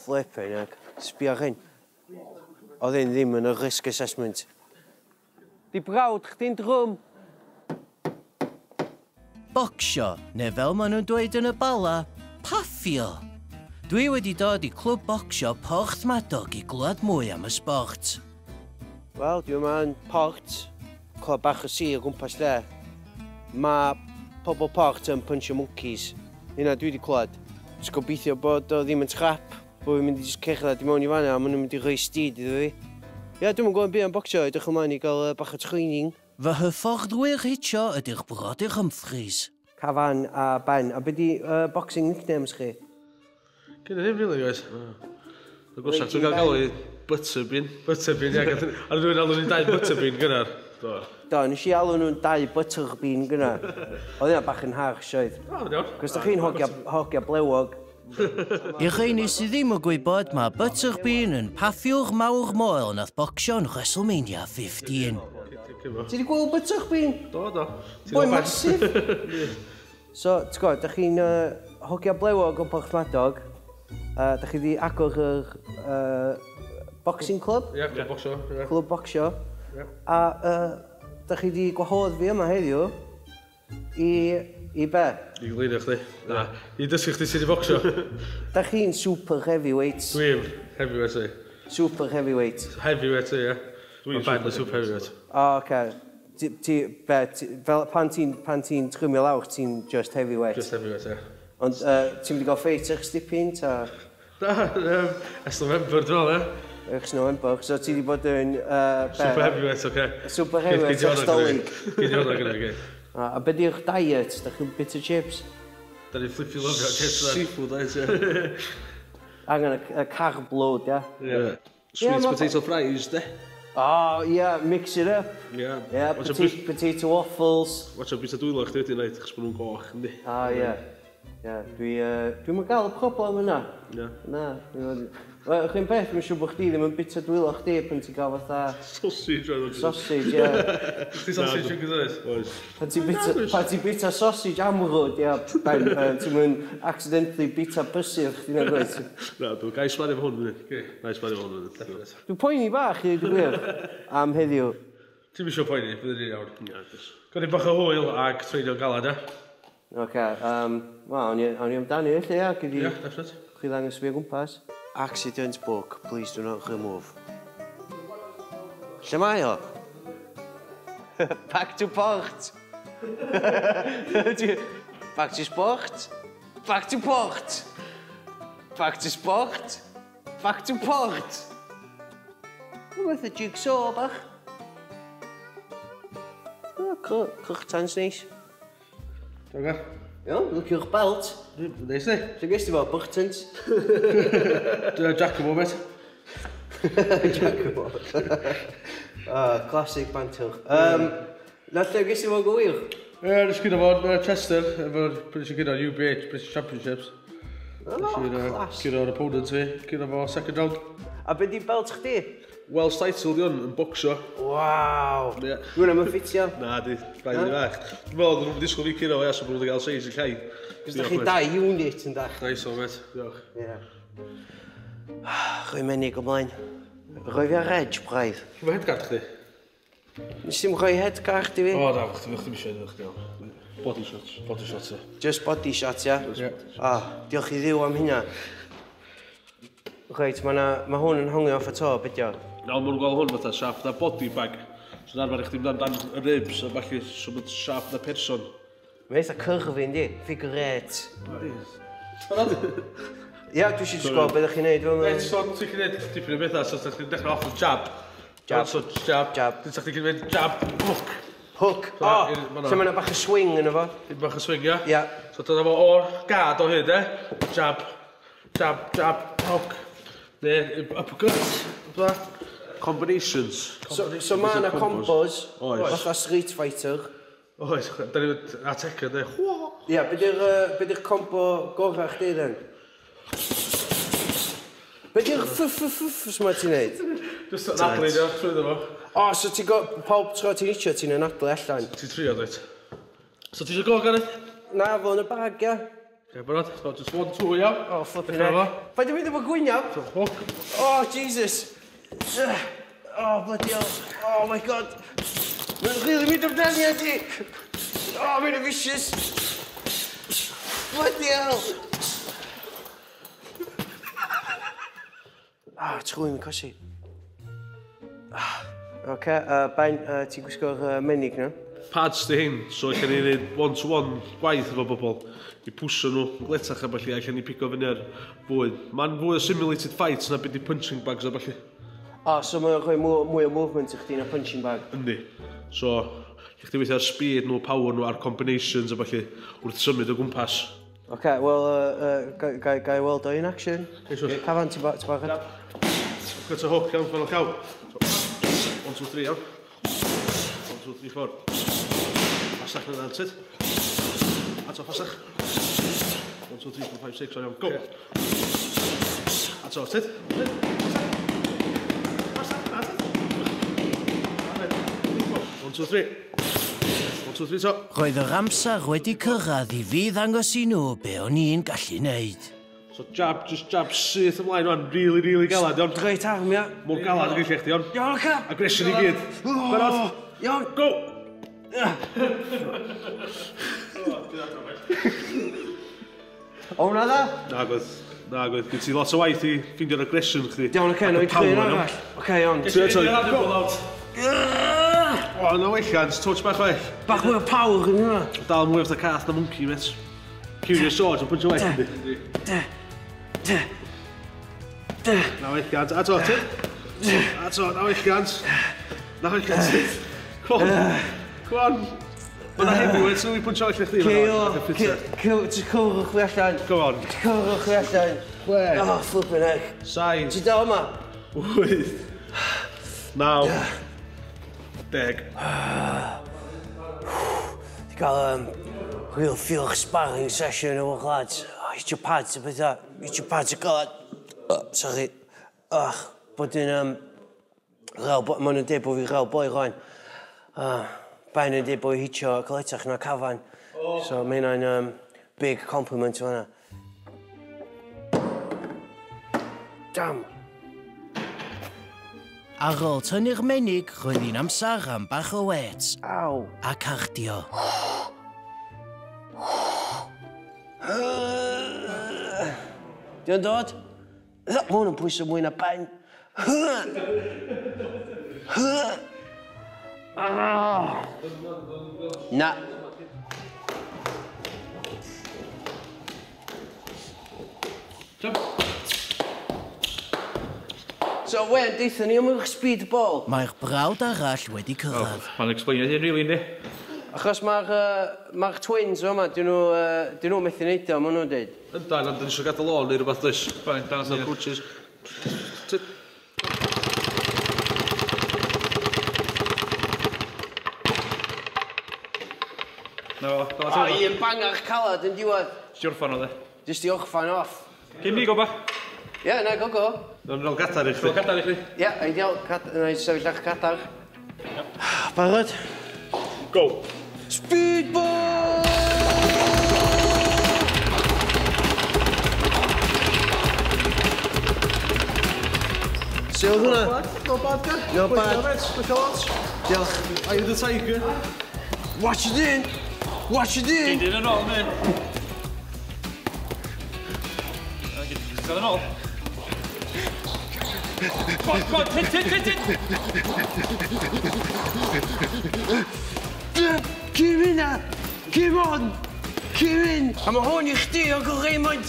Flipping heck. Sbia hyn. Oedd hyn ddim yn y risk assessment. Di brawd chdi'n drwm. Bocsio, neu fel maen nhw'n dweud yn y bala, paffio. Dwi wedi dod i clwb bocsio Porthmadog i glwad mwy am y sport. Wel, dwi yma yn Port, clwb bach o sir gwmpas lle. Mae pobl Port yn punch monkeys. Hynna dwi wedi clwad. Just gobeithio bod o ddim yn trap, bod fi'n mynd i cerdded i mewn i fanna, a maen nhw'n mynd i rhoi styd iddo fi. Ia, dwi'n mynd gwybod beth am bocsio, edrych ymlaen i gael bach o training. Fy hyfforddwyr hitio ydy'ch brodyr Humphreys. Cafan a Ben. A beth di boxing nicknames chi? Gynna ddim, really, guys. Y gwrsach, dwi'n cael galw i Butterbean. Butterbean, ia. A dwi'n alw ni'n dau Butterbean gynnar. Do, nes i alw nhw'n dau Butterbean gynnar. Oedd yna bach yn harsh, oedd. O, iawn. Cos da chi'n hogia blewog. I rheini sydd ddim yn gwybod, mae Butterbean yn paffiwr mawr moel nath bocsio yn WrestleMania 15. Ti wedi gweld Butterbean? Do. Boi masif. So, ti'n gwybod, da chi'n hogia blewog o Porthmadog. Da chi wedi agor yr boxing club? Ie, clwb bocsio. Clwb bocsio. A da chi wedi gwahodd fi yma heddiw i be? I gleinio chdi. Na, i dysgu chdi sydd i bocsio. Da chi'n super heavyweight. Dwi'n heavyweight i. Super heavyweight. Heavyweight i, ie. Dwi'n Ben y super heavyweight. O, oce. Pan ti'n trymio lawr, ti'n just heavyweight? Just heavyweight, ie. Ond ti'n wedi gael ffeit eich stipyn, ta? Na, ers November, dwi'n meddwl, ie. Ers November, so ti wedi bod yn... Super heavyweight, oce. Super heavyweight, ers dolyg. Gyd i hwnna gyda, ge. A be di'ch diet? Da chi'n bit o chips? Da ni'n flippy lyfio chips na. Seafood, ie. Angen y carb load, ia? Ie. Sweet potato fries, de. Oh, yeah, mix it up. Ie. Yeah, potato waffles. Watch o bit o dwylo chdi wedi wneud, chos bod nhw'n goch, yndi. Ie. Dwi'n mynd gael y problem yna. Ie. Na. Chi'n beth, mae'n siŵr bod chdi ddim yn bita dwylo chdi pan ti'n gael fatha... Sausage, oedd. Sausage, ie. Ti sausage yn gyda'r? Oes. Pan ti'n bita sausage amrwd, ie, Ben, ti'n mynd accidentally bita bysir chdi na gwaith. Na, dwi'n gael smario fo hwn, fyny. Gael smario fo hwn, fyny. Dwi'n poeni bach i gwir am heddiw. Ti'n mysio poeni, bydd ni'n iawn. Gwneud bach o hwyl ag treinio'n galad, e? Oce, awn i amdani, lle, ia? Ie, definite. Chi ddangos fi o gwmpas. Accident book, please do not remove. Lle mae o? Back to port. Back to sport. Back to port. Back to sport. Back to port. Rhywbeth y jigsaw bach. Cwchtans neis. Oga? Iawn, lwciwch belt. Neis ni. So gest i fo, buchtans. Jacobo, met. Jacobo. Classic banter. Na lle gest i fo gwyr? Nes gyda fo Chester, efo'r British gyda UBH, British Championships. Clas. Gyda'r opponent fi, gyda fo second round. A be di belt chdi? Wells title di hwn, yn bocsio. Waw. Ie. Dwi'n am y ffitio. Na, di, rhaid i fach. Dwi'n meddwl, dwi'n disgwyl fi cyn o so bod nhw'n gael seis yn llai. Cos da chi 2 unit yn dach. Nice o, met. Diolch. Ie. Rhoi menig ymlaen. Rhoi fi ar edge, braidd. Chyfo headguard chdi? Nes ti'n rhoi headguard i fi? O, da, chdi eisiau edrych, diolch. Body shots. Body shots, ie. Just body shots, ia? Ie. Diolch i ddiw am hynna. Reit, mae hwn yn hongi off y to, beth o? Nawr, maen nhw'n gweld hwn fatha siap na body bag. So na'r i chdi mynd amdan y ribs a falle so mynd siap na person. Mae eitha cyrfi, yndi? Figure 8. Ia, dwi eisiau gweld beth ydych chi'n neud fel yna. So, ti'n gwneud dipyn o bethau, so ti'n dechrau off o jab. Jab. So, jab. Jab. Ti'n gwneud jab, hook. Hook. O, lle mae'n bach y swing yn efo. Dwi'n bach o swing, ia? Ia. So, dyna fo o'r gad o hyn, Jab, jab, jab, hook. Neu, uppercut. Combinations. So mae yna combos, Oes. fatha Street Fighter. Oes, da ni'n mynd ateca, ne? Ia, be di'r combo gorau chdi then? Be di'r ffff ma ti'n neud? Just anadlu, ia, trwy fo. O, so ti'n gwybod, pob tro ti'n eisiau ti'n anadlu allan? Ti'n trio, dweud. So, ti eisiau go, Gareth? Na, fo yn y bag, ia. Oce, barod. So, just 1, 2, iawn. Oh, flipping Dechrau heck. Paid yn mynd efo gwynio? So, hook. Oh, Jesus. Oh, bloody hell. Oh, my God. Mae'n rili mynd amdani ati. Oh, mae'n vicious. Bloody hell. Ah, trwy'n cosi. Oce, Bain, ti'n gwisgo'r menig na? Pads di hyn, so allan ni wneud one-to-one gwaith efo bobl i pwysio nhw gletach a falle allan ni pigo fyny ar fwyd. Mae'n fwy o simulated fights na beth i punching bags a falle. O, so mae'n rhoi mwy o movement i chdi na punching bag? Yndi. So, lle chdi weithio ar speed nhw, power nhw, ar combinations a falle wrth symud o gwmpas. Oce, wel, gai weld o in action. Cafan, ti'n barod? Got a hook iawn, fel llaw. 1, 2, 3 iawn. 1, 2, 3, 4. Pasach na dantyd. Ato, pasach. 1, 2, 3, 4, 5, 6, iawn. Go. Ato, tyd. Pasach, na, tyd. 1, 2, 3. 1, 2, 3, to. Roedd yr amser wedi cyrraedd i fi ddangos i nhw be o'n i'n gallu neud. So jab, just jab syth ymlaen o'n really galad, iawn. Greit arm, ia. Mor galad y gallech di, iawn. Iawn, oce. Aggression i gyd. Barod. Iawn. Go! O, hwnna dda? Nagwyd. Gyd ti lot o waith i ffindio'r aggression chdi. Iawn, oce, no i creu'n arall. Oce, iawn. O, na welliant, touch bach well. Bach mwy o power yn hwnna. Dal mwy o'r cath na monkey, met. Curious George, yn pwyntio well, yndi. Na welliant, ato, ti? Ato, na welliant. Na welliant. Come on. Mae'n heavyweight, so i pwyntio well i chdi. Ti'n cwrwch fi allan. Come on. Cwrwch fi allan. Oh, flippin' heck. Sain. Ti'n dal yma? 8. 9. 10. Ti'n cael real feel sparring session o lads. Eat your pads a bethau. Eat your pads a galad. Sorry. Bod yn maen nhw'n dweud bod fi rhael boi rhaen. Bain yn dweud bod i hitio caletach na cafan. So mae hynna'n big compliment o hynna. Damn. Ar ôl tynnu'r menig, roedd hi'n amser am bach o wets. Aw. A cardio. Di o'n dod? Mae hwn yn pwysau mwy na Bain. Na. So, wen, deithon ni am eich speedball? Mae'r brawd arall wedi cyrraedd. Mae'n explainio hyn rili, ynddi? Achos mae'r twins yma, dyn nhw methu neud o, maen nhw'n dweud. Yndan, ond dyn ni eisiau gadael o'n neu rhywbeth lys. Fine, dan O'r coaches. No, O, un bangach calad yn diwedd. Stiwrffan o dde. Just i ochfan off. Cyn mi go ba? Ie, na, go. Yn ôl gadar i chdi. Dwi'n cadar i chi. Ie, ideal. Na i sefyll a'ch cadar. Barod? Go! Speedball! Se oedd hwnna? No bad, gan. No bad. Dwi'n lot. Diolch. Eye of the tiger. Watch it in! Watch it in! Gyd yn ôl, mi. Gael yn ôl. Go, hit. Cym hynna! Cym on! Cym in! A mae hwn i chdi o Raymond!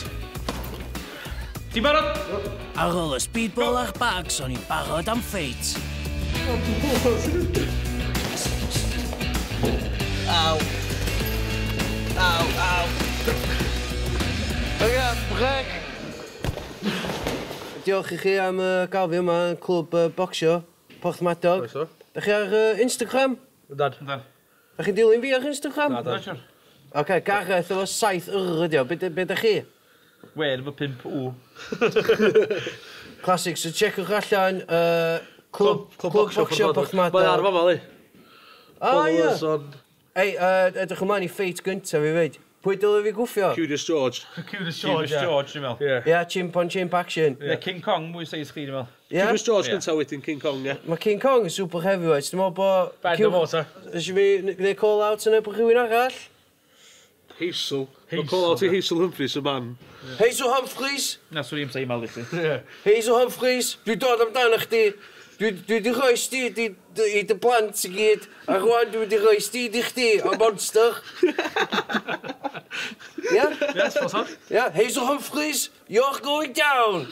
Ti'n barod? Ar ôl y speedball a'r bags, o'n i'n barod am ffeit. Aw. Oce, brec. Diolch i chi am gael fi yma yn clwb bocsio, Porthmadog. Oes o. Da chi ar Instagram? Yndan. Da chi dilyn fi ar Instagram? Na, da. Oce, Gareth efo 7 ydy o. Be da chi? Wer efo 5 w. Classic, so checwch allan clwb bocsio Porthmadog. Mae'n ar fama, li. O, ie. Followers on... Ei, edrych ymlaen i ffeit gyntaf i feid. Pwy dylai fi gwffio? Curious George. Curious George, dwi'n meddwl. Ie. Ia, chimp on chimp action. Neu King Kong, mwy seis chdi, dwi'n meddwl. Ia? Curious George Ie. gyntaf wedyn King Kong, ie. Mae King Kong yn super heavyweight. Dwi'n meddwl bod... Bad o fo, ta. Ysio fi gwneud call-out yn ebrych rhywun arall? Hazel. Mae'n call out i Hazel Humphries, y man. Hazel Humphries. Na, swn i'n say mal i chdi. Hazel Humphries. Dwi'n dod amdano chdi. Dwi wedi rhoi sti i dy blant i gyd. A rwan dwi wedi rhoi sti i chdi o monster. Ia? Yes, fos on. Ia? Hazel Humphries, you're going down.